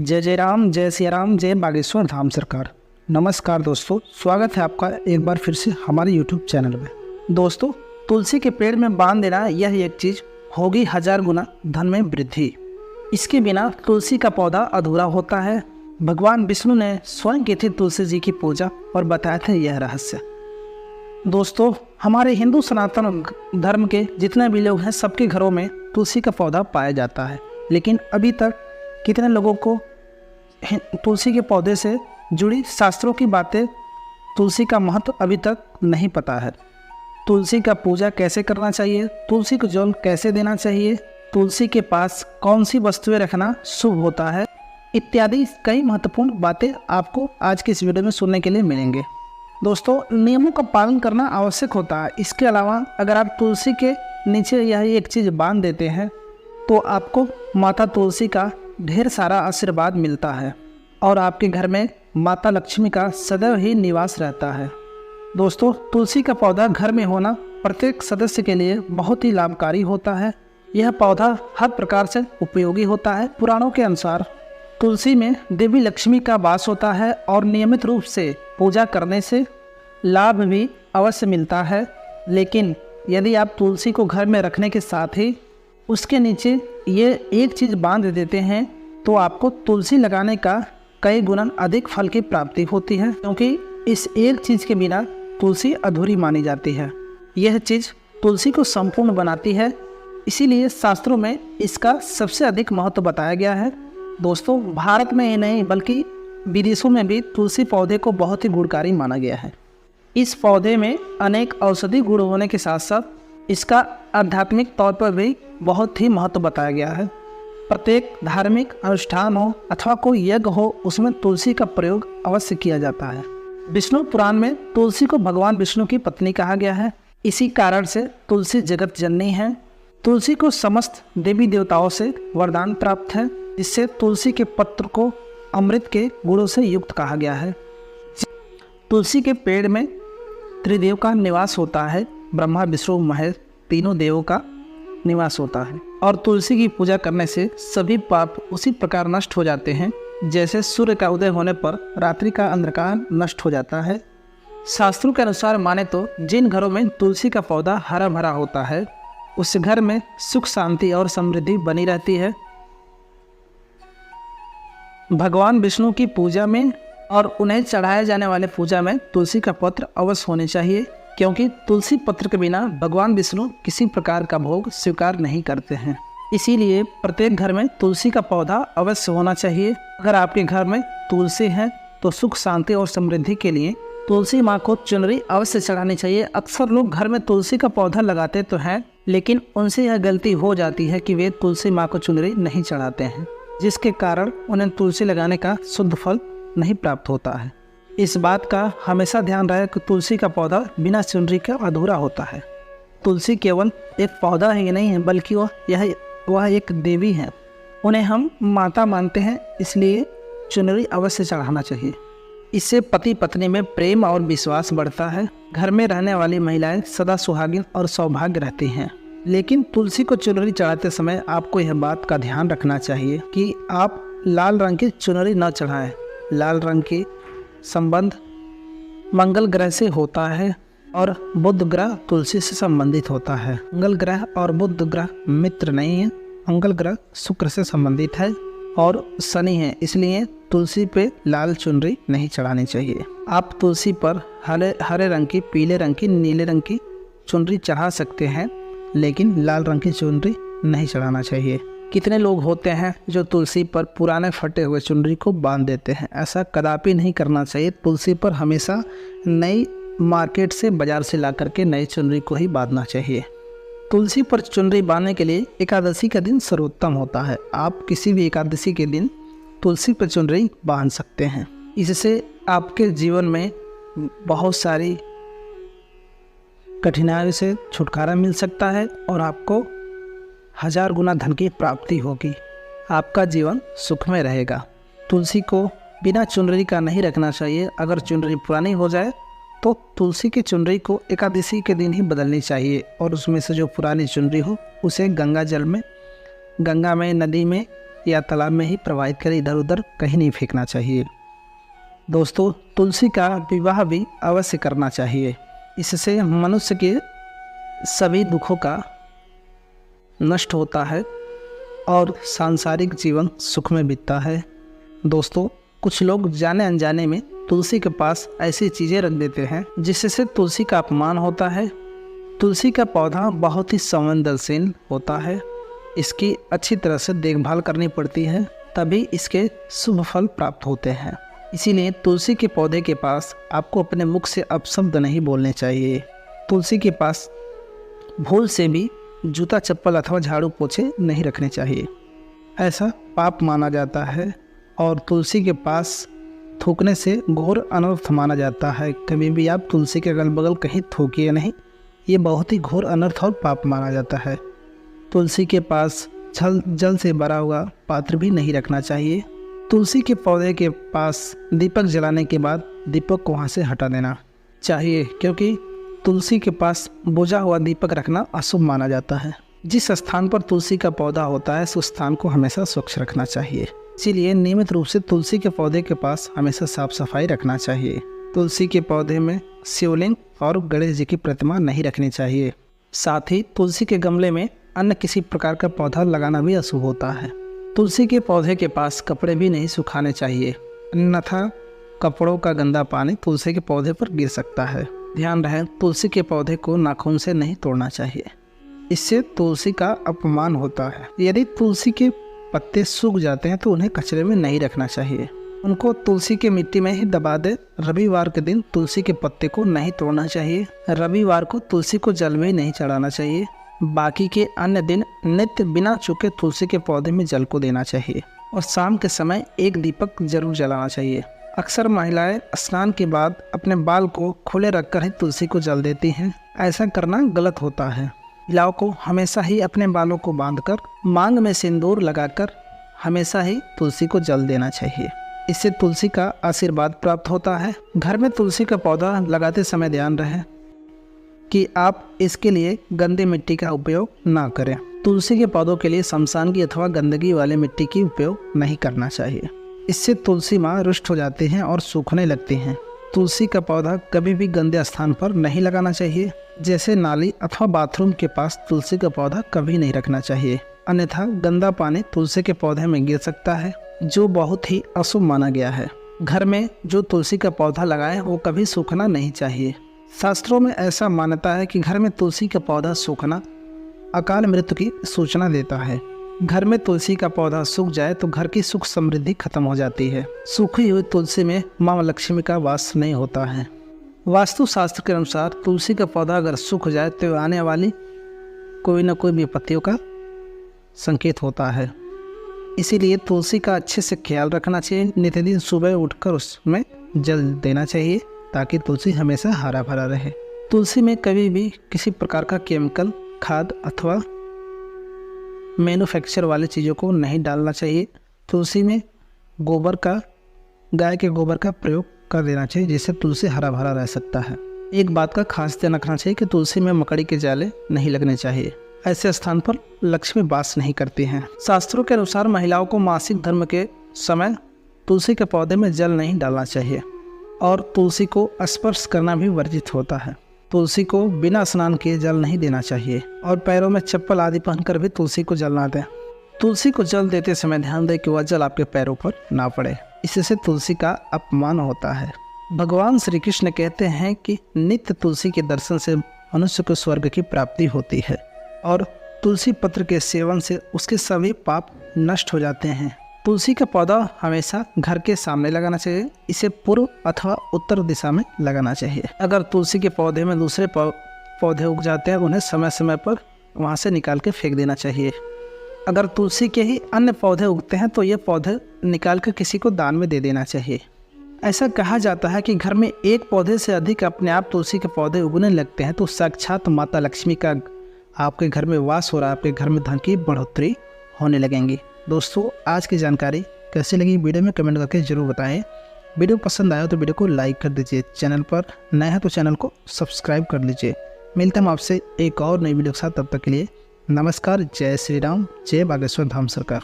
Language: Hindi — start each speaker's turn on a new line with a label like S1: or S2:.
S1: जय जय राम, जय सिया राम, जय बागेश्वर धाम सरकार। नमस्कार दोस्तों, स्वागत है आपका एक बार फिर से हमारे YouTube चैनल में। दोस्तों, तुलसी के पेड़ में बांध देना यह एक चीज़ होगी 1000 गुना धन में वृद्धि। इसके बिना तुलसी का पौधा अधूरा होता है। भगवान विष्णु ने स्वयं की थी तुलसी जी की पूजा और बताया था यह रहस्य। दोस्तों, हमारे हिंदू सनातन धर्म के जितने भी लोग हैं सबके घरों में तुलसी का पौधा पाया जाता है, लेकिन अभी तक कितने लोगों को तुलसी के पौधे से जुड़ी शास्त्रों की बातें, तुलसी का महत्व अभी तक नहीं पता है। तुलसी का पूजा कैसे करना चाहिए, तुलसी को जल कैसे देना चाहिए, तुलसी के पास कौन सी वस्तुएं रखना शुभ होता है, इत्यादि कई महत्वपूर्ण बातें आपको आज की इस वीडियो में सुनने के लिए मिलेंगे। दोस्तों, नियमों का पालन करना आवश्यक होता है। इसके अलावा अगर आप तुलसी के नीचे यह एक चीज़ बांध देते हैं तो आपको माता तुलसी का ढेर सारा आशीर्वाद मिलता है और आपके घर में माता लक्ष्मी का सदैव ही निवास रहता है। दोस्तों, तुलसी का पौधा घर में होना प्रत्येक सदस्य के लिए बहुत ही लाभकारी होता है। यह पौधा हर प्रकार से उपयोगी होता है। पुराणों के अनुसार तुलसी में देवी लक्ष्मी का वास होता है और नियमित रूप से पूजा करने से लाभ भी अवश्य मिलता है। लेकिन यदि आप तुलसी को घर में रखने के साथ ही उसके नीचे ये एक चीज़ बांध देते हैं तो आपको तुलसी लगाने का कई गुना अधिक फल की प्राप्ति होती है, क्योंकि इस एक चीज़ के बिना तुलसी अधूरी मानी जाती है। यह चीज़ तुलसी को संपूर्ण बनाती है, इसीलिए शास्त्रों में इसका सबसे अधिक महत्व बताया गया है। दोस्तों, भारत में ही नहीं बल्कि विदेशों में भी तुलसी पौधे को बहुत ही गुणकारी माना गया है। इस पौधे में अनेक औषधि गुण होने के साथ साथ इसका आध्यात्मिक तौर पर भी बहुत ही महत्व बताया गया है। प्रत्येक धार्मिक अनुष्ठान हो अथवा कोई यज्ञ हो, उसमें तुलसी का प्रयोग अवश्य किया जाता है। विष्णु पुराण में तुलसी को भगवान विष्णु की पत्नी कहा गया है। इसी कारण से तुलसी जगत जननी है। तुलसी को समस्त देवी देवताओं से वरदान प्राप्त है, जिससे तुलसी के पत्र को अमृत के गुणों से युक्त कहा गया है। तुलसी के पेड़ में त्रिदेव का निवास होता है। ब्रह्मा, विष्णु, महेश तीनों देवों का निवास होता है और तुलसी की पूजा करने से सभी पाप उसी प्रकार नष्ट हो जाते हैं जैसे सूर्य का उदय होने पर रात्रि का अंधकार नष्ट हो जाता है। शास्त्रों के अनुसार माने तो जिन घरों में तुलसी का पौधा हरा भरा होता है उस घर में सुख, शांति और समृद्धि बनी रहती है। भगवान विष्णु की पूजा में और उन्हें चढ़ाए जाने वाले पूजा में तुलसी का पत्र अवश्य होने चाहिए, क्योंकि तुलसी पत्र के बिना भगवान विष्णु किसी प्रकार का भोग स्वीकार नहीं करते हैं। इसीलिए प्रत्येक घर में तुलसी का पौधा अवश्य होना चाहिए। अगर आपके घर में तुलसी है तो सुख, शांति और समृद्धि के लिए तुलसी माँ को चुनरी अवश्य चढ़ानी चाहिए। अक्सर लोग घर में तुलसी का पौधा लगाते तो हैं, लेकिन उनसे यह गलती हो जाती है कि वे तुलसी माँ को चुनरी नहीं चढ़ाते हैं, जिसके कारण उन्हें तुलसी लगाने का शुद्ध फल नहीं प्राप्त होता है। इस बात का हमेशा ध्यान रहे कि तुलसी का पौधा बिना चुनरी के अधूरा होता है। तुलसी केवल एक पौधा ही नहीं है बल्कि वह एक देवी है। उन्हें हम माता मानते हैं, इसलिए चुनरी अवश्य चढ़ाना चाहिए। इससे पति पत्नी में प्रेम और विश्वास बढ़ता है। घर में रहने वाली महिलाएं सदा सुहागिन और सौभाग्य रहती हैं। लेकिन तुलसी को चुनरी चढ़ाते समय आपको यह बात का ध्यान रखना चाहिए कि आप लाल रंग की चुनरी न चढ़ाएं। लाल रंग की संबंध मंगल ग्रह से होता है और बुध ग्रह तुलसी से संबंधित होता है। मंगल ग्रह और बुध ग्रह मित्र नहीं है। मंगल ग्रह शुक्र से संबंधित है और शनि है, इसलिए तुलसी पे लाल चुनरी नहीं चढ़ानी चाहिए। आप तुलसी पर हरे रंग की, पीले रंग की, नीले रंग की चुनरी चढ़ा सकते हैं, लेकिन लाल रंग की चुनरी नहीं चढ़ाना चाहिए। कितने लोग होते हैं जो तुलसी पर पुराने फटे हुए चुनरी को बांध देते हैं। ऐसा कदापि नहीं करना चाहिए। तुलसी पर हमेशा नई मार्केट से, बाजार से ला करके नई चुनरी को ही बांधना चाहिए। तुलसी पर चुनरी बांधने के लिए एकादशी का दिन सर्वोत्तम होता है। आप किसी भी एकादशी के दिन तुलसी पर चुनरी बांध सकते हैं। इससे आपके जीवन में बहुत सारी कठिनाइयों से छुटकारा मिल सकता है और आपको 1000 गुना धन की प्राप्ति होगी। आपका जीवन सुख में रहेगा। तुलसी को बिना चुनरी का नहीं रखना चाहिए। अगर चुनरी पुरानी हो जाए तो तुलसी की चुनरी को एकादशी के दिन ही बदलनी चाहिए और उसमें से जो पुरानी चुनरी हो उसे गंगा में, नदी में या तालाब में ही प्रवाहित कर इधर उधर कहीं नहीं फेंकना चाहिए। दोस्तों, तुलसी का विवाह भी अवश्य करना चाहिए। इससे मनुष्य के सभी दुखों का नष्ट होता है और सांसारिक जीवन सुख में बीतता है। दोस्तों, कुछ लोग जाने अनजाने में तुलसी के पास ऐसी चीज़ें रख देते हैं जिससे तुलसी का अपमान होता है। तुलसी का पौधा बहुत ही संवेदनशील होता है। इसकी अच्छी तरह से देखभाल करनी पड़ती है, तभी इसके शुभ फल प्राप्त होते हैं। इसीलिए तुलसी के पौधे के पास आपको अपने मुख से अपशब्द नहीं बोलने चाहिए। तुलसी के पास भूल से भी जूता चप्पल अथवा झाड़ू पोछे नहीं रखने चाहिए, ऐसा पाप माना जाता है। और तुलसी के पास थूकने से घोर अनर्थ माना जाता है। कभी भी आप तुलसी के अगल बगल कहीं थूकिए नहीं, ये बहुत ही घोर अनर्थ और पाप माना जाता है। तुलसी के पास जल से भरा हुआ पात्र भी नहीं रखना चाहिए। तुलसी के पौधे के पास दीपक जलाने के बाद दीपक को वहाँ से हटा देना चाहिए, क्योंकि तुलसी के पास बुझा हुआ दीपक रखना अशुभ माना जाता है। जिस स्थान पर तुलसी का पौधा होता है उस स्थान को हमेशा स्वच्छ रखना चाहिए। इसीलिए नियमित रूप से तुलसी के पौधे के पास हमेशा साफ सफाई रखना चाहिए। तुलसी के पौधे में शिवलिंग और गणेश जी की प्रतिमा नहीं रखनी चाहिए। साथ ही तुलसी के गमले में अन्य किसी प्रकार का पौधा लगाना भी अशुभ होता है। तुलसी के पौधे के पास कपड़े भी नहीं सुखाने चाहिए, अन्यथा कपड़ों का गंदा पानी तुलसी के पौधे पर गिर सकता है। ध्यान रहे, तुलसी के पौधे को नाखून से नहीं तोड़ना चाहिए, इससे तुलसी का अपमान होता है। यदि तुलसी के पत्ते सूख जाते हैं तो उन्हें कचरे में नहीं रखना चाहिए, उनको तुलसी के मिट्टी में ही दबा दे। रविवार के दिन तुलसी के पत्ते को नहीं तोड़ना चाहिए। रविवार को तुलसी को जल में नहीं चढ़ाना चाहिए। बाकी के अन्य दिन नित्य बिना चूके तुलसी के पौधे में जल को देना चाहिए और शाम के समय एक दीपक जरूर जलाना चाहिए। अक्सर महिलाएं स्नान के बाद अपने बाल को खुले रखकर ही तुलसी को जल देती हैं। ऐसा करना गलत होता है। महिलाओं को हमेशा ही अपने बालों को बांधकर मांग में सिंदूर लगाकर हमेशा ही तुलसी को जल देना चाहिए। इससे तुलसी का आशीर्वाद प्राप्त होता है। घर में तुलसी का पौधा लगाते समय ध्यान रहे कि आप इसके लिए गंदी मिट्टी का उपयोग ना करें। तुलसी के पौधों के लिए शमशान की अथवा गंदगी वाले मिट्टी की उपयोग नहीं करना चाहिए। इससे तुलसी माँ रुष्ट हो जाती हैं और सूखने लगती हैं। तुलसी का पौधा कभी भी गंदे स्थान पर नहीं लगाना चाहिए, जैसे नाली अथवा बाथरूम के पास तुलसी का पौधा कभी नहीं रखना चाहिए, अन्यथा गंदा पानी तुलसी के पौधे में गिर सकता है, जो बहुत ही अशुभ माना गया है। घर में जो तुलसी का पौधा लगाए वो कभी सूखना नहीं चाहिए। शास्त्रों में ऐसा मान्यता है कि घर में तुलसी का पौधा सूखना अकाल मृत्यु की सूचना देता है। घर में तुलसी का पौधा सूख जाए तो घर की सुख समृद्धि खत्म हो जाती है। सूखी हुई तुलसी में माँ लक्ष्मी का वास नहीं होता है। वास्तु शास्त्र के अनुसार तुलसी का पौधा अगर सूख जाए तो आने वाली कोई न कोई विपत्तियों का संकेत होता है। इसीलिए तुलसी का अच्छे से ख्याल रखना चाहिए। नित्य दिन सुबह उठकर उसमें जल देना चाहिए ताकि तुलसी हमेशा हरा भरा रहे। तुलसी में कभी भी किसी प्रकार का केमिकल, खाद अथवा मैन्युफैक्चर वाली चीज़ों को नहीं डालना चाहिए। तुलसी में गोबर का, गाय के गोबर का प्रयोग कर देना चाहिए, जिससे तुलसी हरा भरा रह सकता है। एक बात का खास ध्यान रखना चाहिए कि तुलसी में मकड़ी के जाले नहीं लगने चाहिए। ऐसे स्थान पर लक्ष्मी वास नहीं करती हैं। शास्त्रों के अनुसार महिलाओं को मासिक धर्म के समय तुलसी के पौधे में जल नहीं डालना चाहिए और तुलसी को स्पर्श करना भी वर्जित होता है। तुलसी को बिना स्नान किए जल नहीं देना चाहिए और पैरों में चप्पल आदि पहनकर भी तुलसी को जल ना दें। तुलसी को जल देते समय ध्यान दें कि वह जल आपके पैरों पर ना पड़े, इससे तुलसी का अपमान होता है। भगवान श्री कृष्ण कहते हैं कि नित्य तुलसी के दर्शन से मनुष्य को स्वर्ग की प्राप्ति होती है और तुलसी पत्र के सेवन से उसके सभी पाप नष्ट हो जाते हैं। तुलसी का पौधा हमेशा घर के सामने लगाना चाहिए। इसे पूर्व अथवा उत्तर दिशा में लगाना चाहिए। अगर तुलसी के पौधे में दूसरे पौधे उग जाते हैं उन्हें समय समय पर वहाँ से निकाल के फेंक देना चाहिए। अगर तुलसी के ही अन्य पौधे उगते हैं तो ये पौधे निकाल कर किसी को दान में दे देना चाहिए। ऐसा कहा जाता है कि घर में एक पौधे से अधिक अपने आप तुलसी के पौधे उगने लगते हैं तो साक्षात माता लक्ष्मी का आपके घर में वास हो रहा है, आपके घर में धन की बढ़ोतरी होने लगेंगी। दोस्तों, आज की जानकारी कैसी लगी वीडियो में कमेंट करके ज़रूर बताएं। वीडियो पसंद आया तो वीडियो को लाइक कर दीजिए। चैनल पर नए हैं तो चैनल को सब्सक्राइब कर लीजिए। मिलते हैं आपसे एक और नई वीडियो के साथ। तब तक के लिए नमस्कार। जय श्री राम, जय बागेश्वर धाम सरकार।